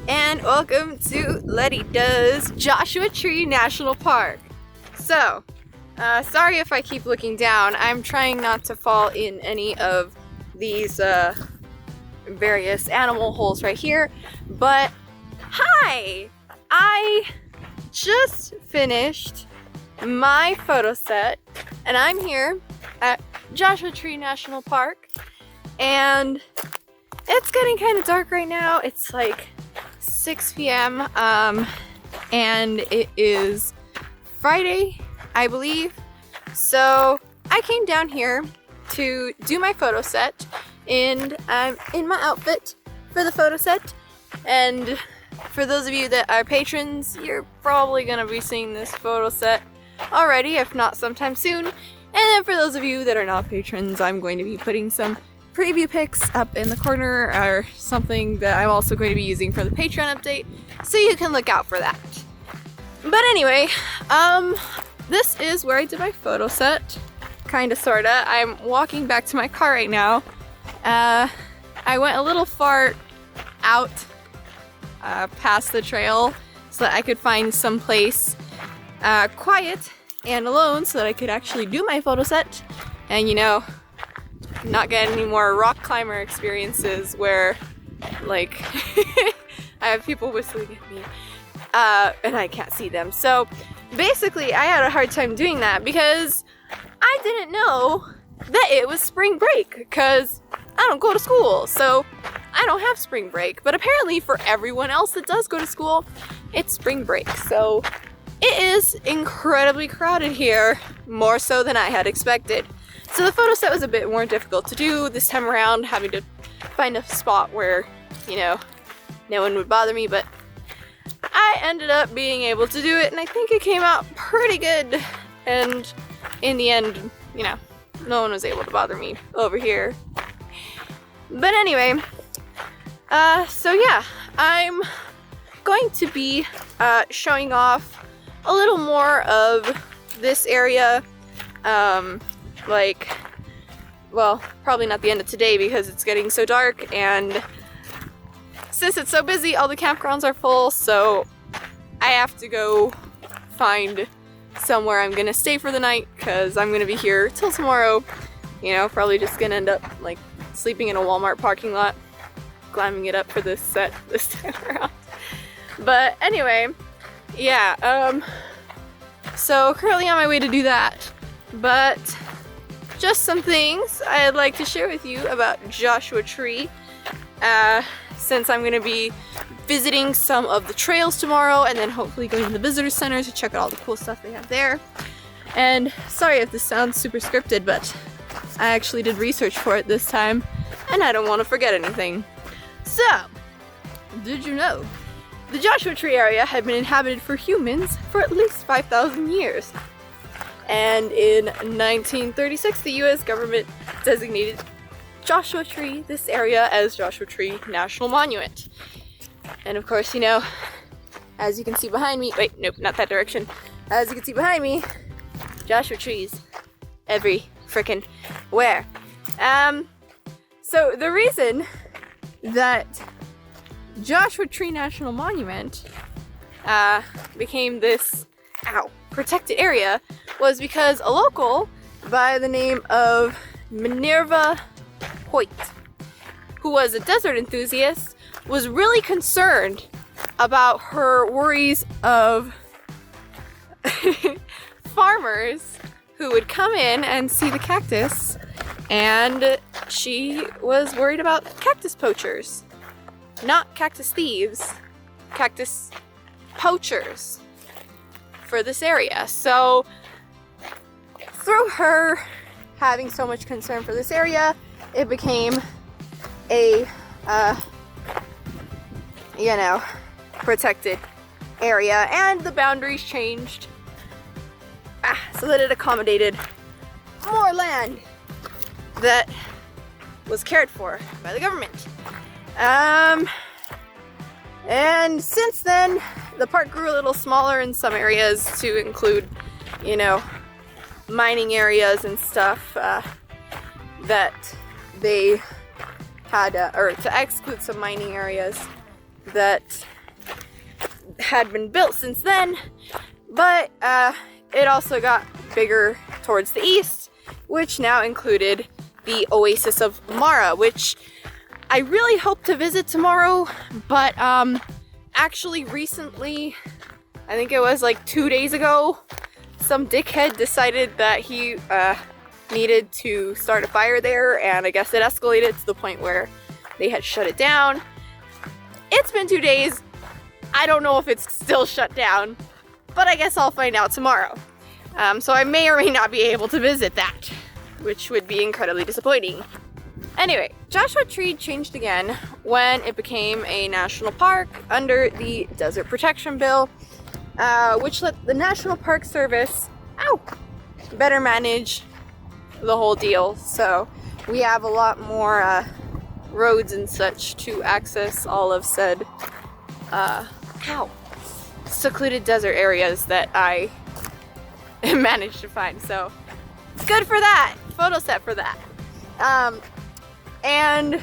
and welcome to Lety Does Joshua Tree National Park. So, sorry if I keep looking down. I'm trying not to fall in any of these various animal holes right here. But, hi! I just finished my photo set, and I'm here at Joshua Tree National Park, and it's getting kind of dark right now. It's like 6 p.m. And it is Friday, I believe. So I came down here to do my photo set, and I'm in my outfit for the photo set. And for those of you that are patrons, you're probably gonna be seeing this photo set already, if not sometime soon. And then for those of you that are not patrons, I'm going to be putting some preview pics up in the corner or something that I'm also going to be using for the Patreon update, so you can look out for that. But anyway, this is where I did my photo set, kinda sorta. I'm walking back to my car right now. I went a little far out past the trail so that I could find some place quiet and alone so that I could actually do my photo set and, you know, not get any more rock climber experiences where, like, I have people whistling at me and I can't see them. So basically I had a hard time doing that because I didn't know that it was spring break, because I don't go to school, so I don't have spring break. But apparently for everyone else that does go to school, it's spring break. So it is incredibly crowded here, more so than I had expected. So the photo set was a bit more difficult to do this time around, having to find a spot where, you know, no one would bother me, but I ended up being able to do it, and I think it came out pretty good. And in the end, you know, no one was able to bother me over here. But anyway, so yeah, I'm going to be showing off a little more of this area. Like, well, probably not the end of today because it's getting so dark, and since it's so busy, all the campgrounds are full, so I have to go find somewhere I'm gonna stay for the night, because I'm gonna be here till tomorrow. You know, probably just gonna end up like sleeping in a Walmart parking lot, climbing it up for this set this time around. But anyway, yeah, so currently on my way to do that, but just some things I'd like to share with you about Joshua Tree, since I'm going to be visiting some of the trails tomorrow, and then hopefully going to the visitor center to check out all the cool stuff they have there. And sorry if this sounds super scripted, but I actually did research for it this time, and I don't want to forget anything. So, did you know the Joshua Tree area had been inhabited for humans for at least 5,000 years? And in 1936, the US government designated Joshua Tree, this area, as Joshua Tree National Monument. And of course, you know, as you can see behind me, wait, nope, not that direction. As you can see behind me, Joshua trees every frickin' where. So the reason that Joshua Tree National Monument became this, protected area was because a local by the name of Minerva Hoyt, who was a desert enthusiast, was really concerned about her worries of farmers who would come in and see the cactus, and she was worried about cactus poachers. Not cactus thieves, cactus poachers for this area. So through her having so much concern for this area, it became a you know, protected area, and the boundaries changed so that it accommodated more land that was cared for by the government. And since then, the park grew a little smaller in some areas to include, you know, mining areas and stuff that they had, or to exclude some mining areas that had been built since then, but it also got bigger towards the east, which now included the Oasis of Mara, which I really hope to visit tomorrow, but actually recently, I think it was like 2 days ago, some dickhead decided that he needed to start a fire there, and I guess it escalated to the point where they had shut it down. It's been 2 days. I don't know if it's still shut down, but I guess I'll find out tomorrow. So I may or may not be able to visit that, which would be incredibly disappointing. Anyway, Joshua Tree changed again when it became a national park under the Desert Protection Bill, which let the National Park Service, better manage the whole deal. So we have a lot more roads and such to access all of said secluded desert areas that I managed to find. So good for that. Photo set for that. And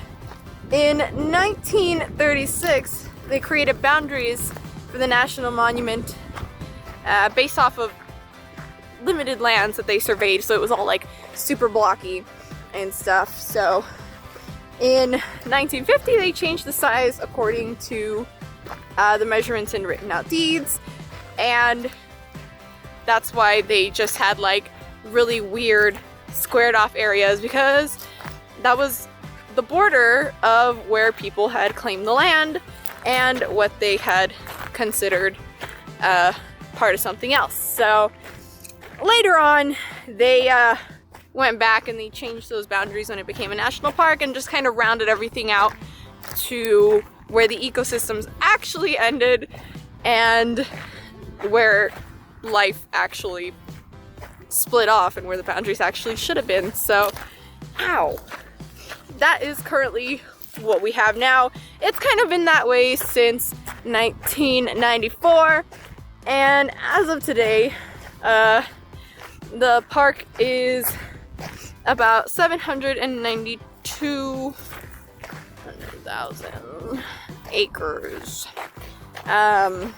in 1936, they created boundaries for the National Monument based off of limited lands that they surveyed, so it was all like super blocky and stuff. So in 1950, they changed the size according to the measurements in written out deeds, and that's why they just had like really weird squared off areas, because that was the border of where people had claimed the land and what they had considered part of something else. So later on, they went back and they changed those boundaries when it became a national park and just kind of rounded everything out to where the ecosystems actually ended and where life actually split off and where the boundaries actually should have been. So, that is currently what we have now. It's kind of been that way since 1994, and as of today, the park is about 792,000 acres, and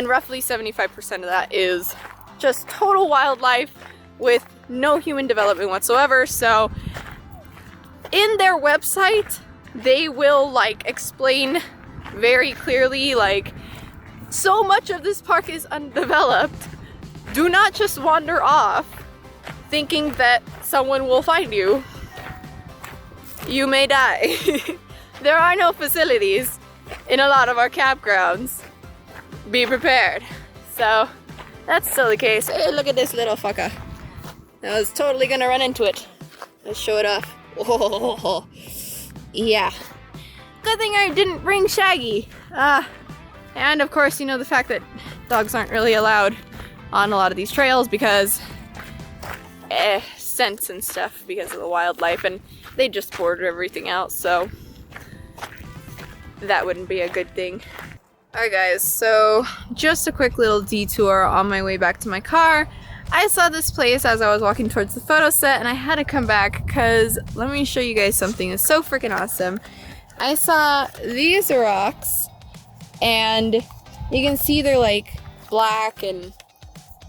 roughly 75% of that is just total wildlife with no human development whatsoever. So in their website, they will like explain very clearly, like, so much of this park is undeveloped. Do not just wander off thinking that someone will find you. You may die. There are no facilities in a lot of our campgrounds. Be prepared. So that's still the case. Hey, look at this little fucker. I was totally gonna run into it. Let's show it off. Oh, yeah. Good thing I didn't bring Shaggy. And of course, you know, the fact that dogs aren't really allowed on a lot of these trails because scents and stuff because of the wildlife, and they just border everything out, so that wouldn't be a good thing. Alright guys, so just a quick little detour on my way back to my car. I saw this place as I was walking towards the photo set, and I had to come back because let me show you guys something that's so freaking awesome. I saw these rocks, and you can see they're like black, and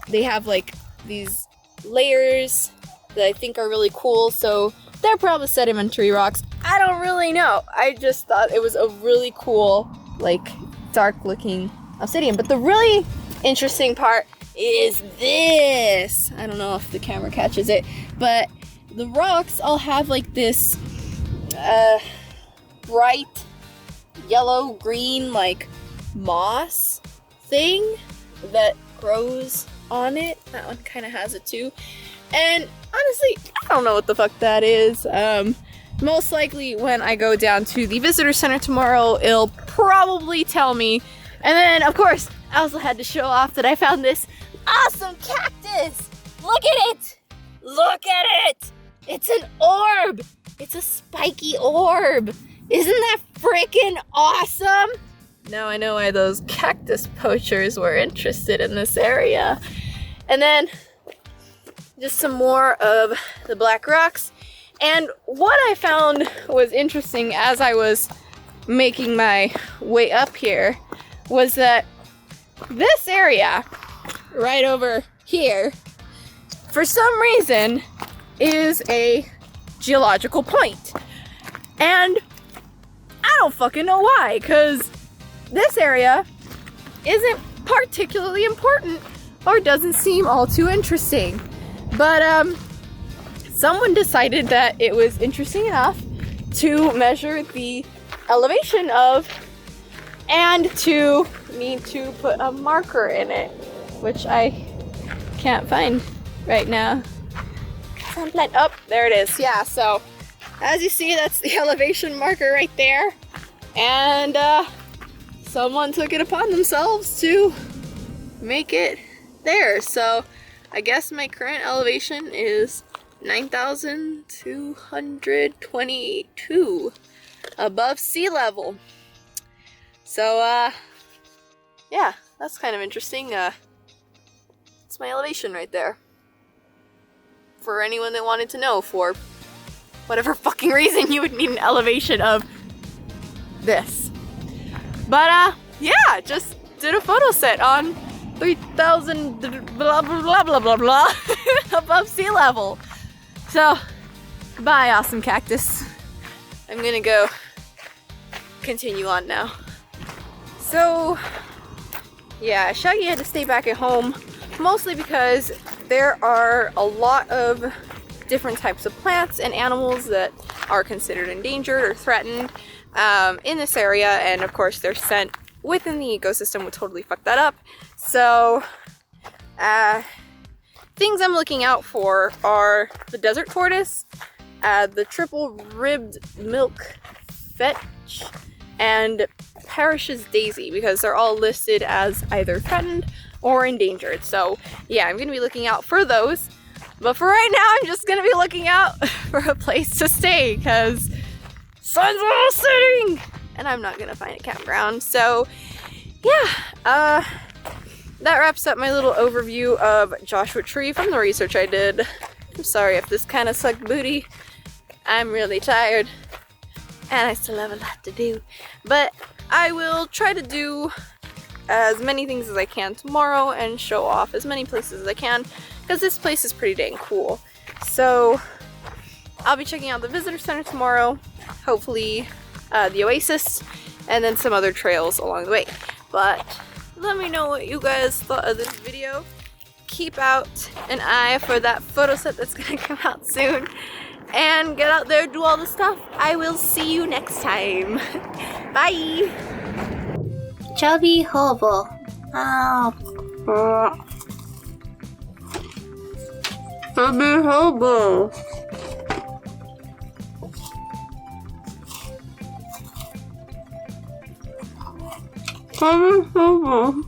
they have like these layers that I think are really cool, so they're probably sedimentary rocks. I don't really know. I just thought it was a really cool, like, dark looking obsidian. But the really interesting part is this. I don't know if the camera catches it, but the rocks all have like this bright yellow green like moss thing that grows on it. That one kind of has it too. And honestly, I don't know what the fuck that is. Most likely when I go down to the visitor center tomorrow, it'll probably tell me. And then, of course, I also had to show off that I found this awesome cactus. Look at it. Look at it. It's an orb. It's a spiky orb. Isn't that freaking awesome? Now I know why those cactus poachers were interested in this area. And then just some more of the black rocks. And what I found was interesting as I was making my way up here was that this area right over here, for some reason, is a geological point. And I don't fucking know why, because this area isn't particularly important or doesn't seem all too interesting. But someone decided that it was interesting enough to measure the elevation of and to need to put a marker in it, which I can't find right now. Oh, there it is. Yeah, so as you see, that's the elevation marker right there. And someone took it upon themselves to make it there. So I guess my current elevation is 9,222 above sea level. So yeah, that's kind of interesting. It's my elevation right there. For anyone that wanted to know, for whatever fucking reason you would need an elevation of this. But yeah, just did a photo set on 3,000 blah blah blah blah blah blah above sea level. So bye, awesome cactus. I'm gonna go continue on now. So yeah, Shaggy had to stay back at home, mostly because there are a lot of different types of plants and animals that are considered endangered or threatened in this area, and of course their scent within the ecosystem would totally fuck that up. So things I'm looking out for are the desert tortoise, the triple-ribbed milk fetch, and Parrish's daisy, because they're all listed as either threatened or endangered. So yeah, I'm gonna be looking out for those. But for right now, I'm just gonna be looking out for a place to stay, because sun's all setting and I'm not gonna find a campground. So yeah, that wraps up my little overview of Joshua Tree from the research I did. I'm sorry if this kind of sucked booty. I'm really tired and I still have a lot to do. But I will try to do as many things as I can tomorrow and show off as many places as I can, because this place is pretty dang cool. So I'll be checking out the visitor center tomorrow, hopefully the Oasis, and then some other trails along the way. But let me know what you guys thought of this video. Keep out an eye for that photo set that's gonna come out soon. And get out there, do all the stuff. I will see you next time. Bye! Chubby hobo. Oh. Chubby hobo. Chubby hobo.